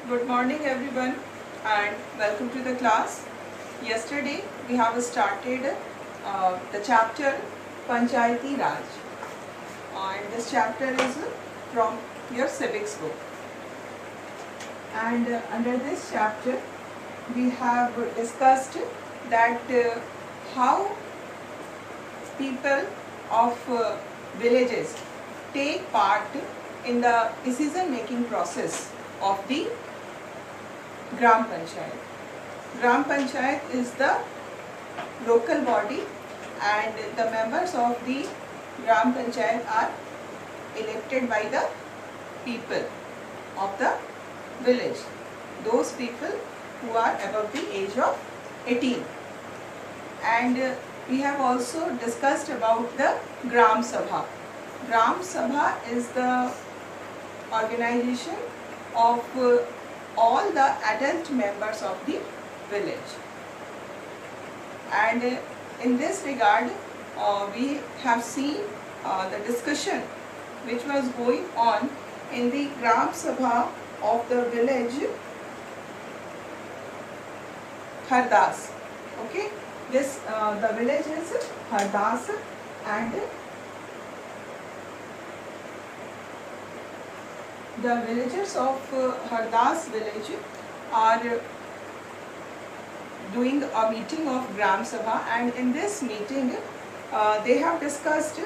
Good morning everyone and welcome to the class. Yesterday we have started the chapter Panchayati Raj, and this chapter is from your civics book. And under this chapter we have discussed that how people of villages take part in the decision making process of the Gram Panchayat. Gram Panchayat is the local body and the members of the Gram Panchayat are elected by the people of the village. Those people who are above the age of 18. And we have also discussed about the Gram Sabha. Gram Sabha is the organization of all the adult members of the village. And in this regard, we have seen the discussion which was going on in the Gram Sabha of the village Hardas. Okay, this the village is Hardas, and the villagers of Hardas village are doing a meeting of Gram Sabha, and in this meeting they have discussed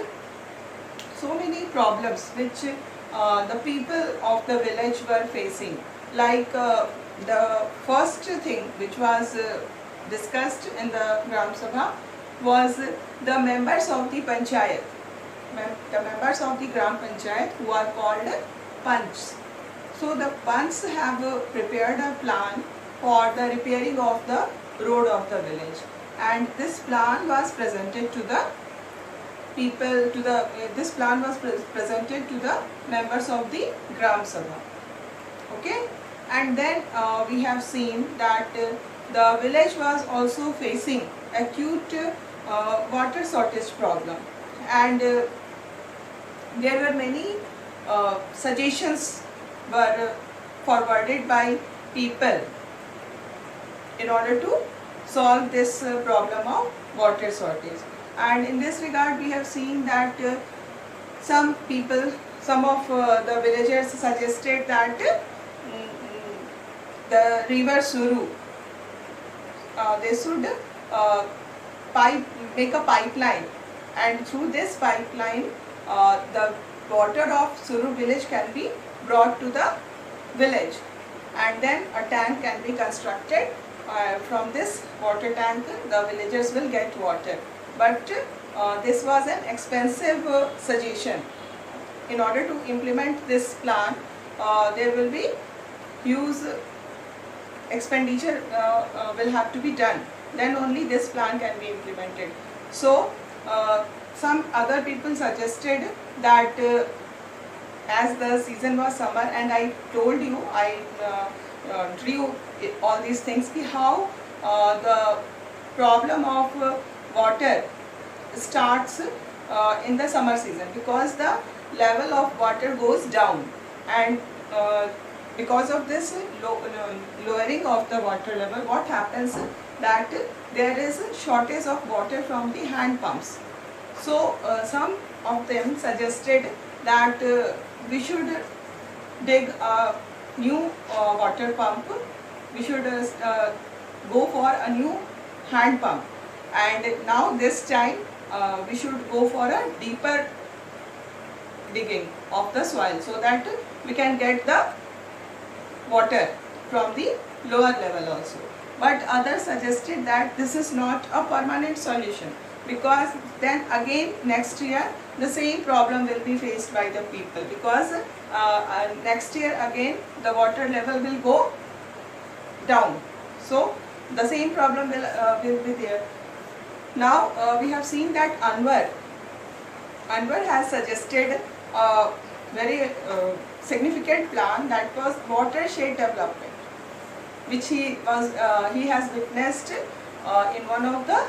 so many problems which the people of the village were facing. Like the first thing which was discussed in the Gram Sabha was the members of the Panchayat, the members of the Gram Panchayat who are called Panchs. So the Panchs have prepared a plan for the repairing of the road of the village, and this plan was presented to the people, this plan was presented to the members of the Gram Sabha. Okay, and then we have seen that the village was also facing acute water shortage problem, and there were many suggestions were forwarded by people in order to solve this problem of water shortage. And in this regard we have seen that some people, some of the villagers suggested that the river Suru, they should make a pipeline, and through this pipeline the water of Suru village can be brought to the village, and then a tank can be constructed. From this water tank the villagers will get water. But this was an expensive suggestion. In order to implement this plan, there will be huge expenditure will have to be done. Then only this plan can be implemented. So some other people suggested that as the season was summer, and I told you, I drew all these things, how the problem of water starts in the summer season, because the level of water goes down, and because of this lowering of the water level, what happens that there is a shortage of water from the hand pumps. So some of them suggested that we should dig a new water pump, we should go for a new hand pump, and now this time we should go for a deeper digging of the soil, so that we can get the water from the lower level also. But others suggested that this is not a permanent solution, because then again next year the same problem will be faced by the people, because next year again the water level will go down. So the same problem will be there. Now we have seen that Anwar has suggested a very significant plan, that was watershed development, which he has witnessed in one of the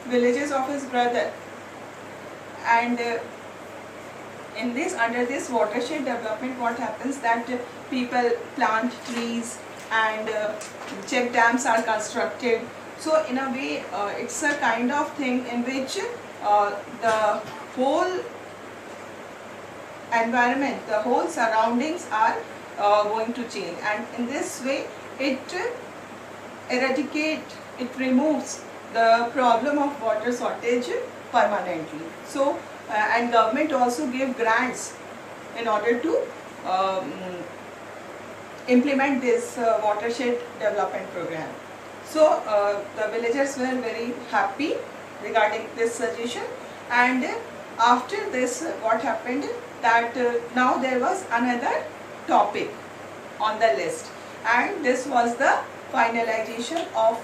villages of his brother. And in this, under this watershed development, what happens that people plant trees and check dams are constructed. So in a way, it's a kind of thing in which the whole environment, the whole surroundings are going to change, and in this way it removes the problem of water shortage permanently. So and government also give grants in order to implement this watershed development program. So the villagers were very happy regarding this suggestion, and after this what happened that now there was another topic on the list, and this was the finalization of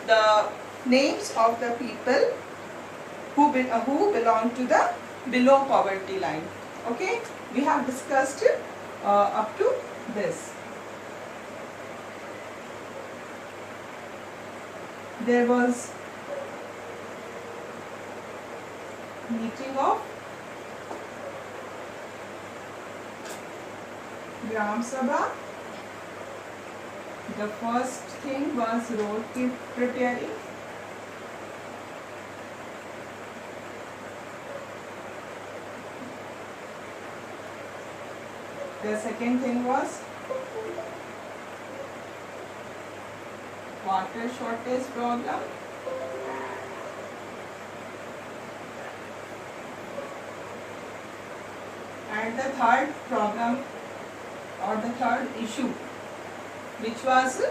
the names of the people who belong to the below poverty line. Okay, we have discussed up to this. There was meeting of Gram Sabha. The first thing was road preparing. The second thing was water shortage problem. And the third problem or the third issue which was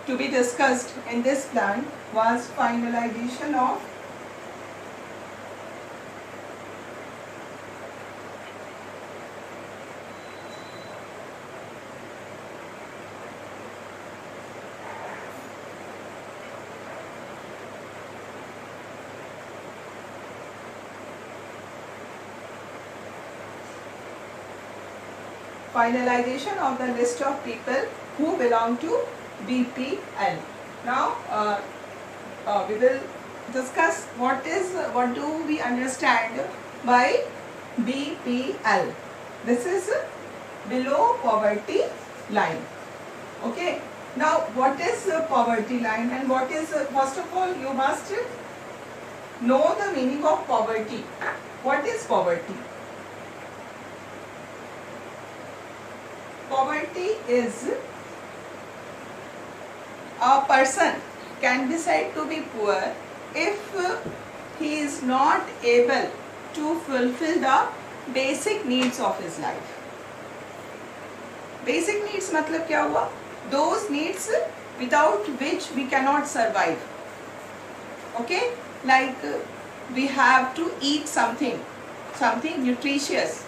to be discussed in this plan was finalization of the list of people who belong to BPL. Now we will discuss what do we understand by BPL. This is below poverty line. Okay. Now what is poverty line, and what is first of all you must know the meaning of poverty. What is poverty? Poverty is a person can be said to be poor if he is not able to fulfill the basic needs of his life. Basic needs मतलब क्या हुआ? Those needs without which we cannot survive. Okay, like we have to eat something nutritious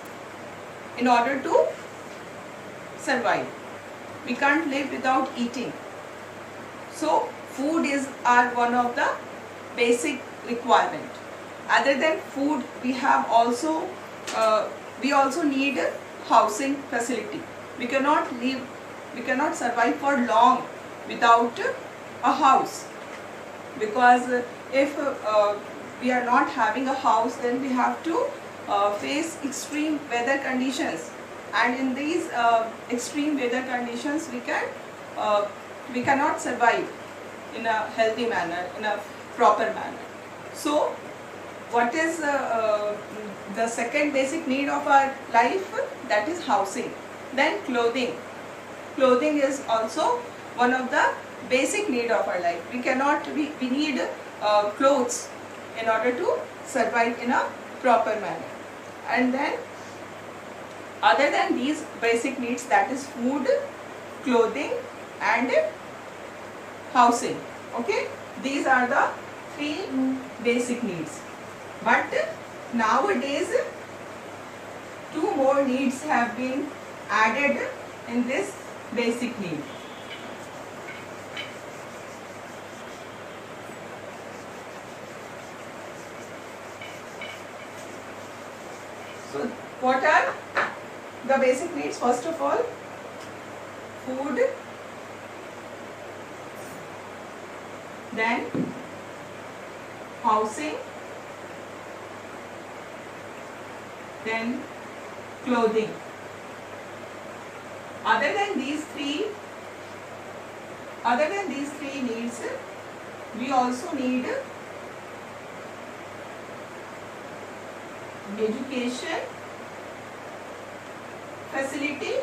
in order to survive. We can't live without eating. So food is one of the basic requirement. Other than food, we have also we also need a housing facility. We cannot survive for long without a house, because if we are not having a house, then we have to face extreme weather conditions. And in these extreme weather conditions, we cannot survive in a healthy manner, in a proper manner. So, what is the second basic need of our life? That is housing. Then clothing. Clothing is also one of the basic need of our life. We need clothes in order to survive in a proper manner. And then other than these basic needs, that is food, clothing and housing. Okay, these are the three basic needs. But nowadays 2 more needs have been added in this basic need. So what are the basic needs? First of all, food, then housing, then clothing. Other than these 3 Other than these three needs, we also need education facility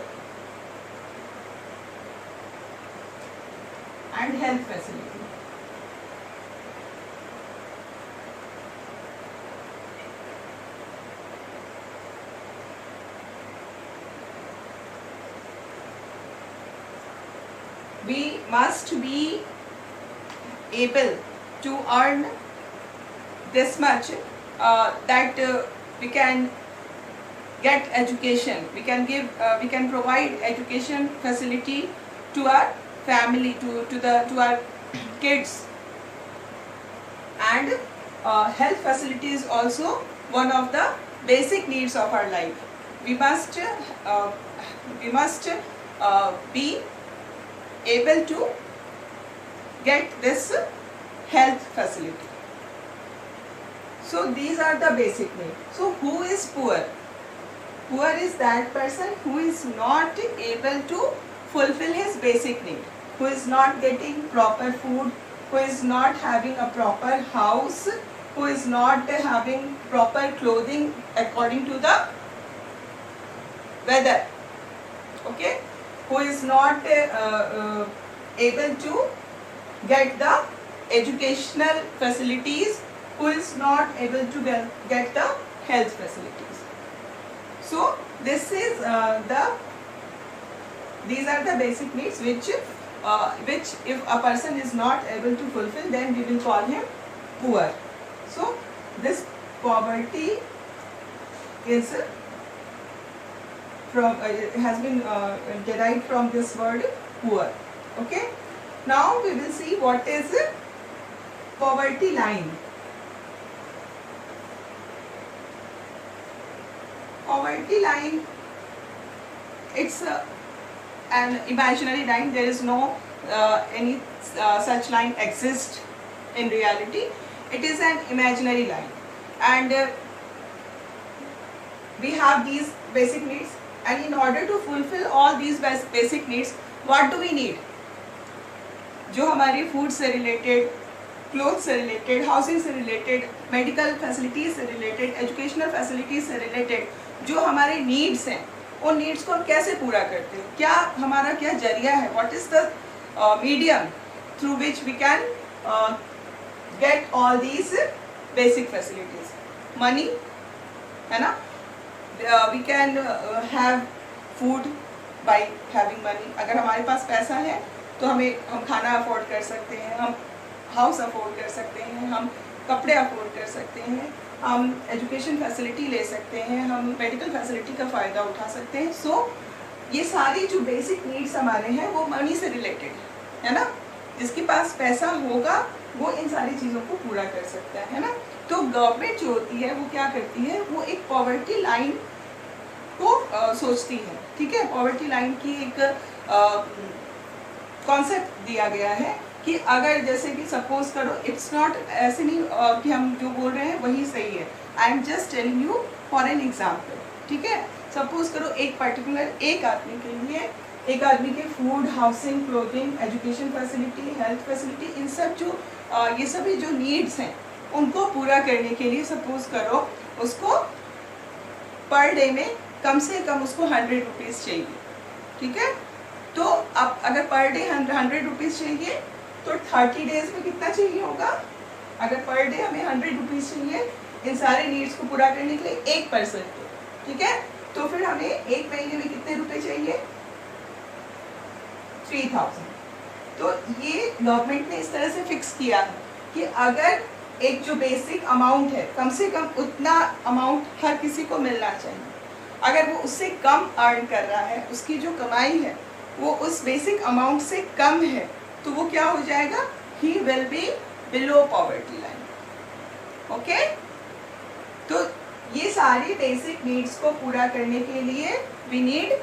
and health facility. We must be able to earn this much that we can get education, we can provide education facility to our family, to our kids, and health facility is also one of the basic needs of our life. We must be able to get this health facility. So these are the basic needs. So who is poor? Poor is that person who is not able to fulfill his basic need, who is not getting proper food, who is not having a proper house, who is not having proper clothing according to the weather, okay, who is not able to get the educational facilities, who is not able to get the health facilities. So this is these are the basic needs which if a person is not able to fulfill, then we will call him poor. So this poverty is from has been derived from this word poor. Okay. Now we will see what is poverty line. Poverty line, it's an imaginary line. There is no any such line exists in reality. It is an imaginary line, and we have these basic needs, and in order to fulfill all these basic needs, what do we need? जो हमारी food से related, cloth से related, housing से related, medical facilities से related, educational facilities से related जो हमारे needs हैं, उन नीड्स को हम कैसे पूरा करते हैं? क्या हमारा क्या जरिया है? What is the medium through which we can get all these basic facilities? Money है ना, we can have food by having money. अगर हमारे पास पैसा है तो हम खाना अफोर्ड कर सकते हैं, हम हाउस अफोर्ड कर सकते हैं, हम कपड़े अफोर्ड कर सकते हैं, हम एजुकेशन फैसिलिटी ले सकते हैं, हम मेडिकल फैसिलिटी का फ़ायदा उठा सकते हैं. सो ये सारी जो बेसिक नीड्स हमारे हैं वो मनी से रिलेटेड है ना. जिसके पास पैसा होगा वो इन सारी चीज़ों को पूरा कर सकता है ना. तो गवर्नमेंट जो होती है वो क्या करती है, वो एक पॉवर्टी लाइन को सोचती है. ठीक है, पॉवर्टी लाइन की एक कॉन्सेप्ट दिया गया है कि अगर जैसे कि सपोज करो, इट्स नॉट ऐसे नहीं कि हम जो बोल रहे हैं वही सही है. I am just telling you for an example. ठीक है, सपोज करो एक पर्टिकुलर एक आदमी के लिए, एक आदमी के food, housing, clothing, education facility, health facility, इन सब जो ये सभी जो नीड्स हैं उनको पूरा करने के लिए सपोज करो उसको पर डे में कम से कम उसको 100 रुपीज़ चाहिए. ठीक है, तो अब अगर पर डे 100 रुपीज़ चाहिए तो 30 डेज में कितना चाहिए होगा? अगर पर डे हमें 100 रुपीज़ चाहिए इन सारे नीड्स को पूरा करने के लिए एक पर्सन को, ठीक है, तो फिर हमें एक महीने में कितने रुपए चाहिए? 3000. तो ये गवर्नमेंट ने इस तरह से फिक्स किया है कि अगर एक जो बेसिक अमाउंट है, कम से कम उतना अमाउंट हर किसी को मिलना चाहिए. अगर वो उससे कम अर्न कर रहा है, उसकी जो कमाई है वो उस बेसिक अमाउंट से कम है, तो वो क्या हो जाएगा? He will be below poverty line. Okay, तो ये सारी बेसिक नीड्स को पूरा करने के लिए वी नीड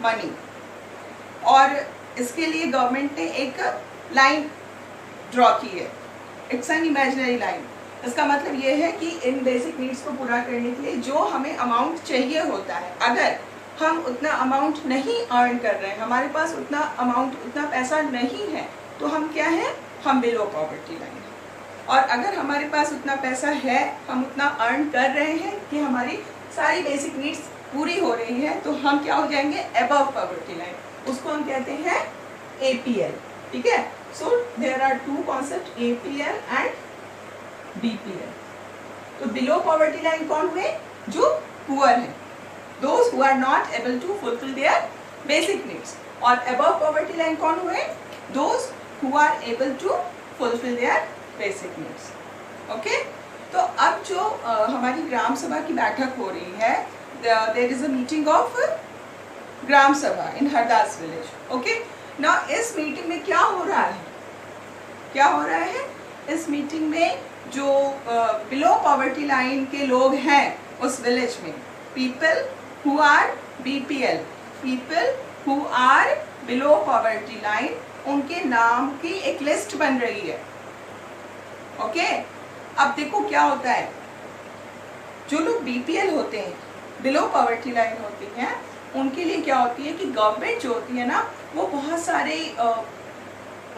मनी, और इसके लिए गवर्नमेंट ने एक लाइन ड्रॉ की है. It's an imaginary line. इसका मतलब ये है कि इन बेसिक नीड्स को पूरा करने के लिए जो हमें अमाउंट चाहिए होता है, अगर हम उतना अमाउंट नहीं अर्न कर रहे हैं, हमारे पास उतना अमाउंट, उतना पैसा नहीं है, तो हम क्या हैं, हम बिलो पॉवर्टी लाइन। और अगर हमारे पास उतना पैसा है, हम उतना अर्न कर रहे हैं कि हमारी सारी बेसिक नीड्स पूरी हो रही है, तो हम क्या हो जाएंगे, अबव पॉवर्टी लाइन। उसको हम कहते हैं APL। ठीक है, so there are two concept, APL and BPL। तो बिलो पॉवर्टी लाइन कौन हुए, जो पुअर है, those who are not able to fulfil their basic needs. और अबव पॉवर्टी लाइन कौन हुए, those who are able to fulfil their basic needs. Okay, तो अब जो हमारी ग्राम सभा की बैठक हो रही है, there is a meeting of gram sabha in Hardas village. Okay, ना इस मीटिंग में क्या हो रहा है, क्या हो रहा है इस मीटिंग में, जो बिलो पॉवर्टी लाइन के लोग हैं उस विलेज में, people who are BPL, people who are below poverty line, उनके नाम की एक लिस्ट बन रही है। ओके, अब देखो क्या होता है, जो लोग BPL होते हैं, बिलो पॉवर्टी लाइन होती हैं, उनके लिए क्या होती है कि गवर्नमेंट जो होती है ना, वो बहुत सारे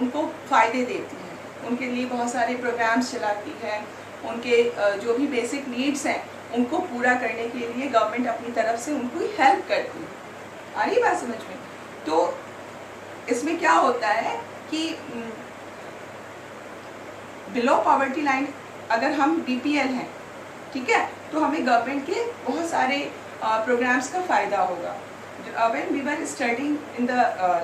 उनको फायदे देती है, उनके लिए बहुत सारे प्रोग्राम्स चलाती है, उनके जो भी बेसिक नीड्स हैं उनको पूरा करने के लिए गवर्नमेंट अपनी तरफ से उनको हेल्प करती है। आ रही बात समझ में? तो इसमें क्या होता है कि बिलो पॉवर्टी लाइन अगर हम BPL हैं, ठीक है, तो हमें गवर्नमेंट के बहुत सारे प्रोग्राम्स का फ़ायदा होगा। When we were studying in the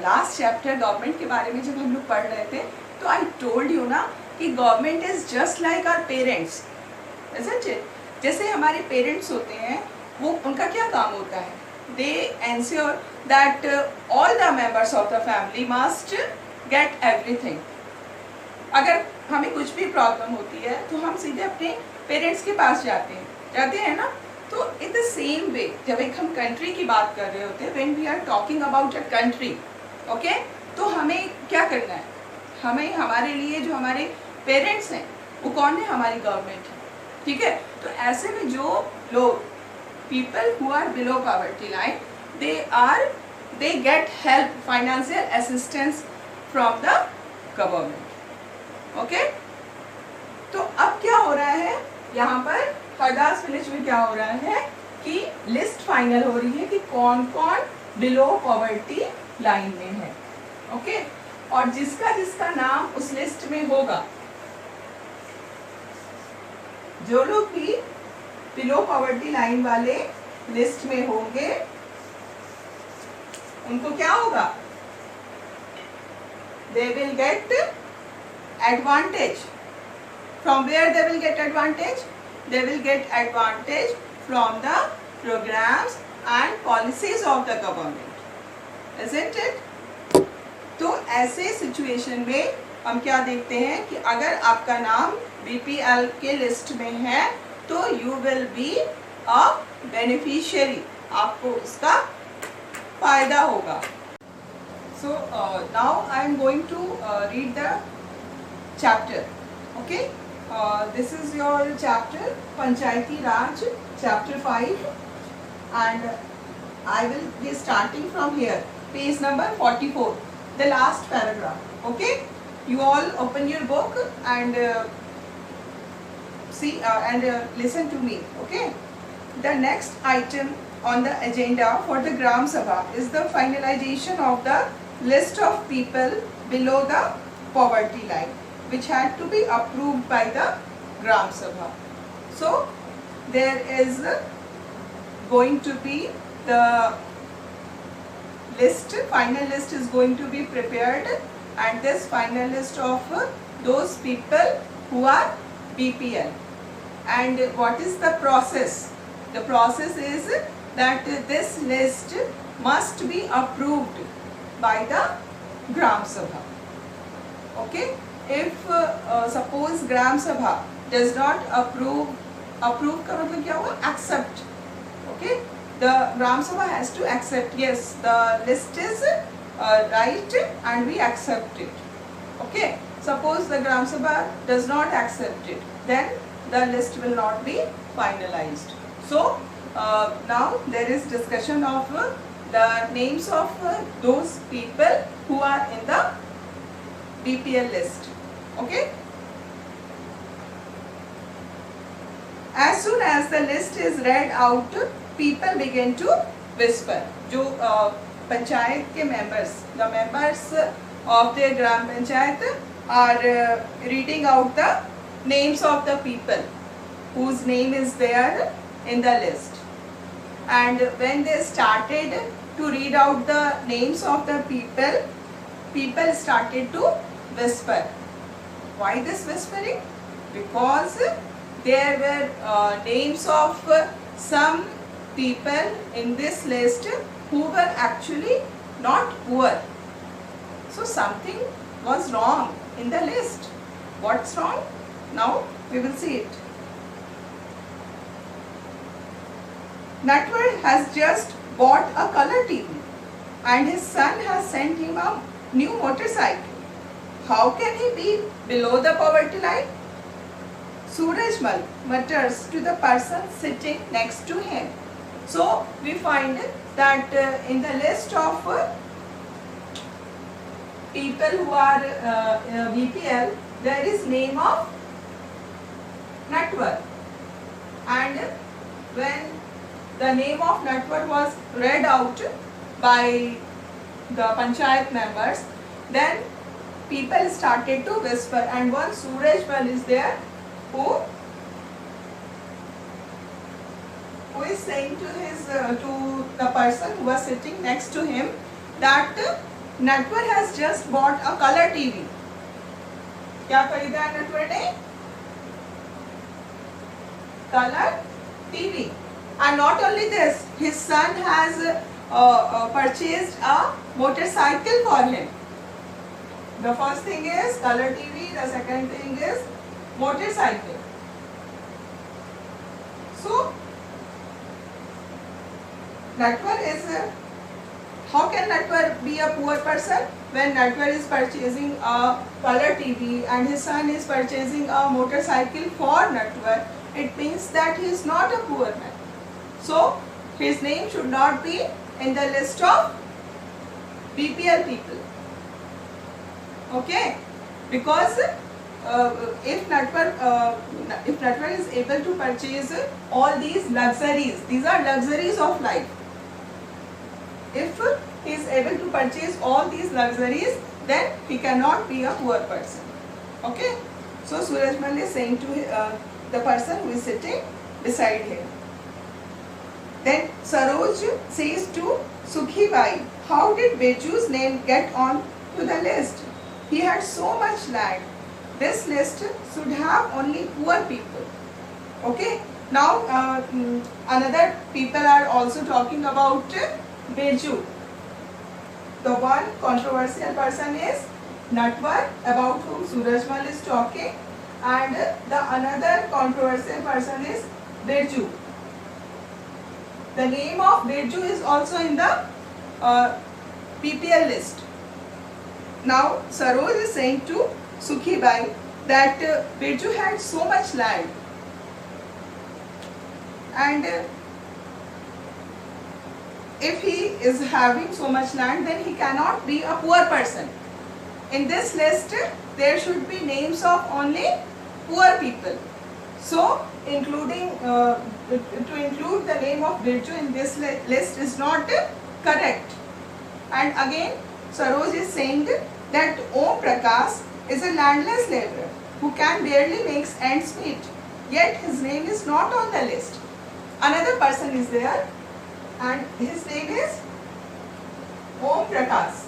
last chapter government के बारे में जब हम लोग पढ़ रहे थे, तो आई टोल्ड यू ना कि government is just like our parents, isn't it? जैसे हमारे पेरेंट्स होते हैं, वो उनका क्या काम होता है, they ensure that all the members of the family must get everything. अगर हमें कुछ भी प्रॉब्लम होती है तो हम सीधे अपने पेरेंट्स के पास जाते हैं ना। तो इन द सेम वे जब एक हम कंट्री की बात कर रहे होते हैं, when we are talking about a country, okay, तो हमें क्या करना है, हमें हमारे लिए जो हमारे पेरेंट्स हैं वो कौन है, हमारी गवर्नमेंट है। ठीक है, तो ऐसे में जो लोग people who are below poverty line, they get help, financial assistance from the government. Okay, तो अब क्या हो रहा है यहाँ पर हरदास विलेज में, क्या हो रहा है कि लिस्ट फाइनल हो रही है कि कौन कौन बिलो पॉवर्टी लाइन में है। ओके, और जिसका जिसका नाम उस लिस्ट में होगा, जो लोग भी बिलो पॉवर्टी लाइन वाले लिस्ट में होंगे, उनको क्या होगा, they will get advantage. From where they will get advantage? They will get advantage from the programs and policies of the government, isn't it? तो ऐसे सिचुएशन में हम क्या देखते हैं कि अगर आपका नाम BPL के लिस्ट में है तो you will be a beneficiary, आपको उसका फायदा होगा। So now I am going to read the chapter. Okay, this is your chapter Panchayati Raj, chapter 5, and I will be starting from here, page number 44, the last paragraph. Okay, you all open your book and see and listen to me. Okay, the next item on the agenda for the Gram Sabha is the finalization of the list of people below the poverty line, which had to be approved by the Gram Sabha. So there is going to be the list, final list is going to be prepared, and this final list of those people who are BPL. And what is the process? The process is that this list must be approved by the Gram Sabha. Okay, if suppose Gram Sabha does not approve का मतलब क्या हुआ, accept. Okay, the Gram Sabha has to accept, yes, the list is right and we accept it. Okay, suppose the Gram Sabha does not accept it, then the list will not be finalized. So now there is discussion of the names of those people who are in the BPL list. Okay. As soon as the list is read out, people begin to whisper. जो पंचायत के members, the members of the Gram Panchayat are reading out the names of the people whose name is there in the list. And when they started to read out the names of the people, people started to whisper. Why this whispering? Because there were names of some people in this list who were actually not poor. So something was wrong in the list. What's wrong? Now we will see it. Natwar has just bought a color TV and his son has sent him a new motorcycle. How can he be below the poverty line? Surajmal mutters to the person sitting next to him. So we find that in the list of people who are BPL, there is name of Natwar, and when the name of Natwar was read out by the panchayat members, then people started to whisper, and one Surajmal is there who is saying to his to the person who was sitting next to him that Natwar has just bought a color TV. क्या खरीदा है नटवर ने? Color TV. And not only this, his son has purchased a motorcycle for him. The first thing is color TV, the second thing is motorcycle. So Natwar is, how can Natwar be a poor person when Natwar is purchasing a color TV and his son is purchasing a motorcycle for Natwar? It means that he is not a poor man. So his name should not be in the list of BPL people. Okay, because if Natwar is able to purchase all these luxuries, these are luxuries of life. If he is able to purchase all these luxuries, then he cannot be a poor person. Okay, so Surajmal is saying to the person who is sitting beside him. Then Saroj says to Sukhi Bai, how did Beju's name get on to the list? He had so much land. This list should have only poor people. Okay. Now another people are also talking about Beju. The one controversial person is Natwar, about whom Surajmal is talking, and the another controversial person is Beju. The name of Beju is also in the PPL list. Now Saroj is saying to Sukhi Bai that Beju had so much land, and if he is having so much land, then he cannot be a poor person. In this list there should be names of only poor people. So including to include the name of Beju in this list is not correct. And again Saroj is saying that Om Prakash is a landless laborer who can barely make ends meet, yet his name is not on the list. Another person is there and his name is Om Prakash.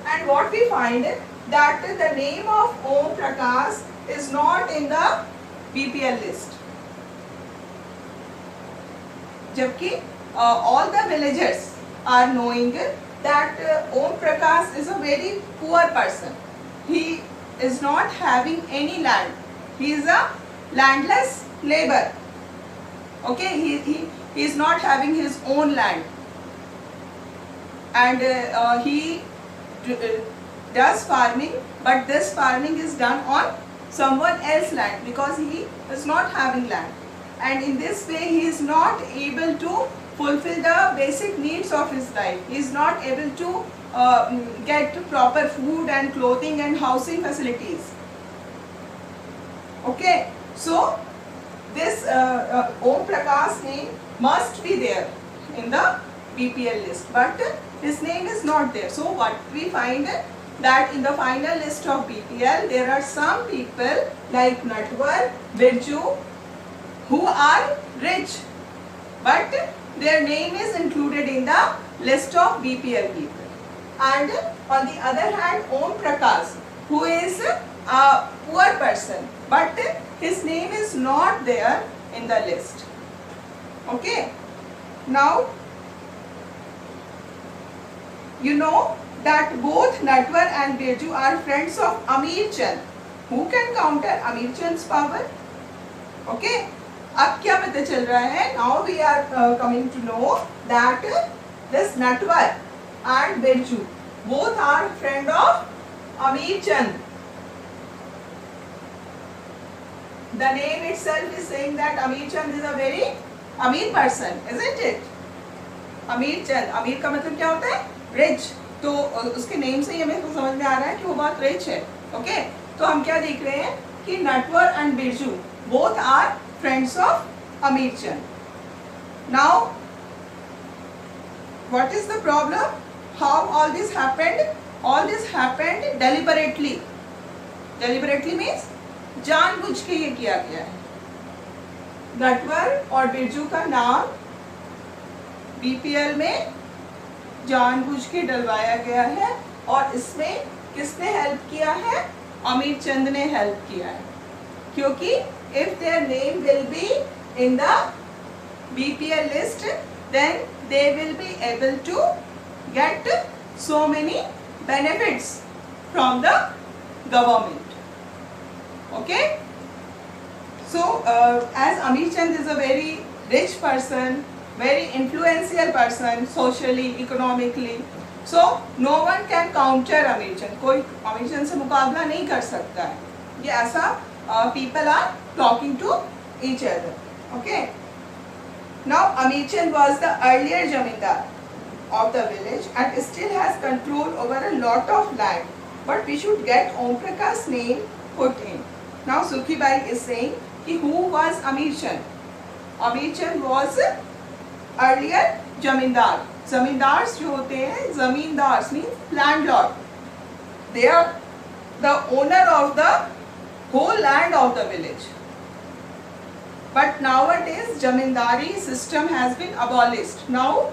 And what we find that the name of Om Prakash is not in the BPL list. Jabki all the villagers are knowing that Om Prakash is a very poor person. He is not having any land. He is a landless laborer. Okay, he is not having his own land, and he does farming, but this farming is done on someone else's land because he is not having land, and in this way he is not able to fulfill the basic needs of his life. He is not able to get proper food and clothing and housing facilities. Okay, so this Om Prakash name must be there in the BPL list, but his name is not there. So what we find that in the final list of BPL there are some people like Natwar, Birju who are rich, but their name is included in the list of BPL people. And on the other hand, Om Prakash, who is a poor person, but his name is not there in the list. Okay. Now, you know that both Natwar and Birju are friends of Amir Chand. Who can counter Amir Chand's power? Okay. अब क्या पता चल रहा है? Now we are coming to know that this Natwar and Birju both are friend of Amir Chand. The name itself is saying that Amir Chand is a very Amir person, isn't it? Amir Chand. Amir का मतलब क्या होता है? Rich. तो उसके name से ही हमें समझ में आ रहा है कि वो बहुत रिच है. ओके, तो हम क्या देख रहे हैं कि Natwar and Birju both are friends of Amir Chand. Now what is the problem? How all this happened? All this happened deliberately. Deliberately means जानबूझ के ये किया गया है. नटवर और बिरजू का नाम बीपीएल में जानबूझ के डलवाया गया है और इसमें किसने हेल्प किया है? अमीर चंद ने हेल्प किया है, क्योंकि if their name will be in the BPL list then they will be able to get so many benefits from the government. Okay, so as Amir Chand is a very rich person, very influential person socially, economically, so no one can counter Amir Chand. कोई Amir Chand से मुकाबला नहीं कर सकता है. ये ऐसा people are talking to each other. Okay, now Amir Chand was the earlier zamindar of the village and still has control over a lot of land, but we should get Om Prakash's name put in. Now Sukhi Bai is saying कि who was Amir Chand? Amir Chand was earlier जमींदार. जमींदार जो होते हैं, जमींदार means landlord. They are the owner of the whole land of the village. But nowadays zamindari system has been abolished. Now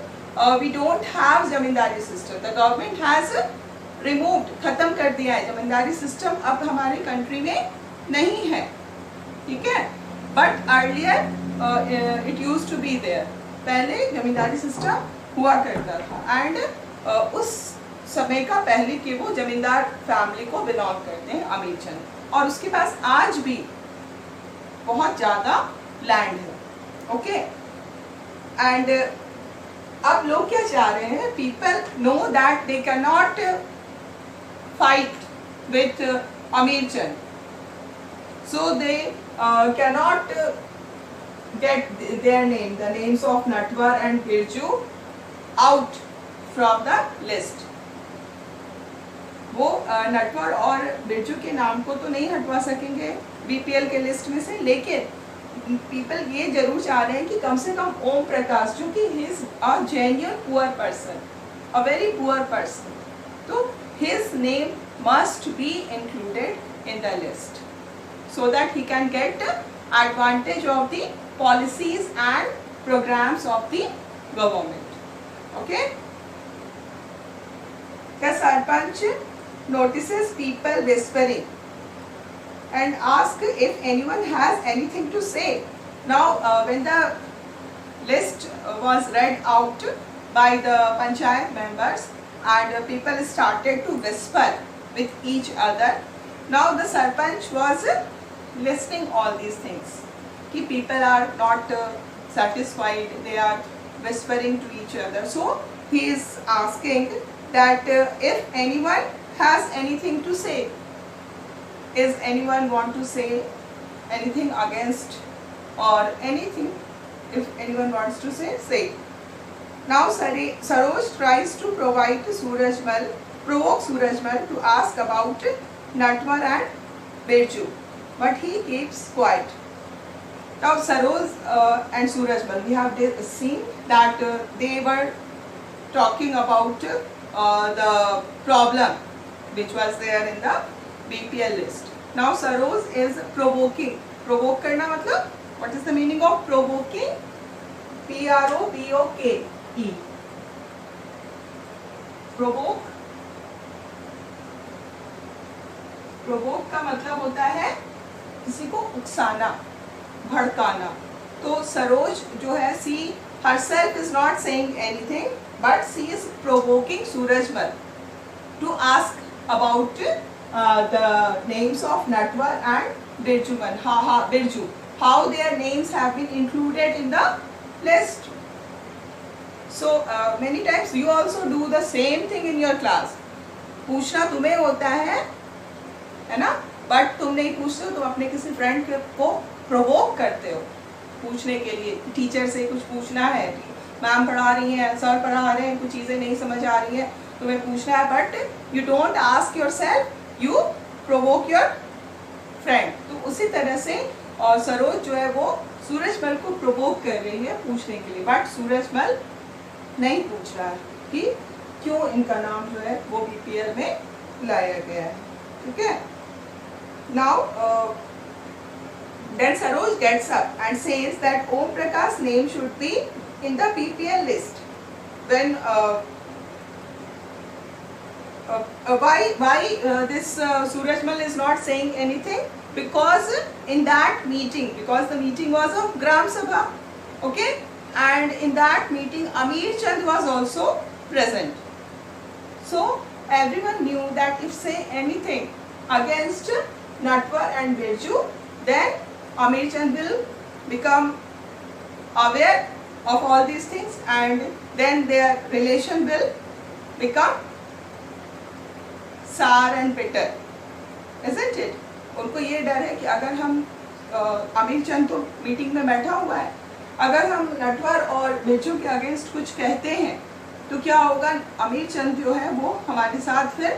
we don't have zamindari system. The government has removed, खत्म कर दिया है जमींदारी सिस्टम. अब हमारे country में नहीं है. ठीक है, but earlier it used to be there. पहले जमींदारी सिस्टम हुआ करता था एंड उस समय का पहले कि वो जमींदार फैमिली को बिलोंग करते हैं अमीर चंद, और उसके पास आज भी बहुत ज़्यादा लैंड है. ओके, एंड अब लोग क्या चाह रहे हैं? People know that they can not fight with Amir Chand, so they cannot get their name, the names of Natwar and Birju out from the list. वो नटवर और बिरजू के नाम को तो नहीं हटवा सकेंगे बीपीएल के लिस्ट में से, लेकिन पीपल ये जरूर चाह रहे हैं कि कम से कम ओम प्रकाश, जो कि he is a genuine poor person, a very poor person, तो his name must be included in the list so that he can get advantage of the policies and programs of the government. Okay, the sarpanch notices people whispering and ask if anyone has anything to say. Now when the list was read out by the panchayat members and people started to whisper with each other, now the sarpanch was listening all these things कि people are not satisfied, they are whispering to each other. So he is asking that if anyone has anything to say, is anyone want to say anything against or anything? If anyone wants to say, say. Now Saroj tries to provoke Surajmal to ask about Natwar and Birju, but he keeps quiet. Now Saroj and Surajmal, we have seen that they were talking about the problem which was there in the BPL list. Now Saroj is provoking. Provoke करना मतलब, what is the meaning of provoking? P-R-O-V-O-K-E. Provoke. Provoke का मतलब होता है किसी को उकसाना, भड़काना. तो सरोज जो है, she herself is not saying anything, but she is provoking Surajmal to ask about the names of Natwar and Birju. How their names have been included in the list. So many times you also do the same thing in your class. पूछना तुम्हें होता है ना, but तुम नहीं पूछते हो, तुम अपने किसी फ्रेंड को प्रोवोक करते हो पूछने के लिए. टीचर से कुछ पूछना है, मैम पढ़ा रही हैं, सर पढ़ा रहे हैं, कुछ चीज़ें नहीं समझ आ रही हैं, तुम्हें पूछना है, but you don't ask yourself, you provoke your friend. तो उसी तरह से और सरोज जो है वो सूरजमल को प्रोवोक कर रही है पूछने के लिए, बट सूरजमल नहीं पूछ रहा है कि क्यों इनका नाम जो है वो बीपीएल में लाया गया है. ठीक है. Now then Saroj gets up and says that Om Prakash's name should be in the BPL list. When why this Surajmal is not saying anything? Because in that meeting, because the meeting was of Gram Sabha, okay, and in that meeting Amir Chand was also present. So everyone knew that if say anything against Natwar and Birju, then Amir Chand will become aware of all these things, and then their relation will become sour and bitter, isn't it? उनको ये डर है कि अगर हम आमिर चंद तो meeting में बैठा हुआ है, अगर हम नटवर और बिरजू के अगेंस्ट कुछ कहते हैं तो क्या होगा, आमिर चंद जो है वो हमारे साथ फिर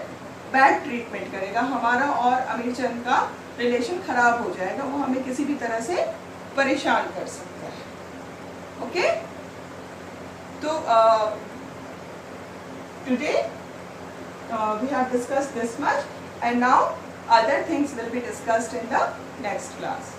बैड ट्रीटमेंट करेगा, हमारा और आमिर चंद का रिलेशन खराब हो जाएगा, वो हमें किसी भी तरह से परेशान कर सकता है. ओके. तो today we have discussed this much, and now other things will be discussed in the next class.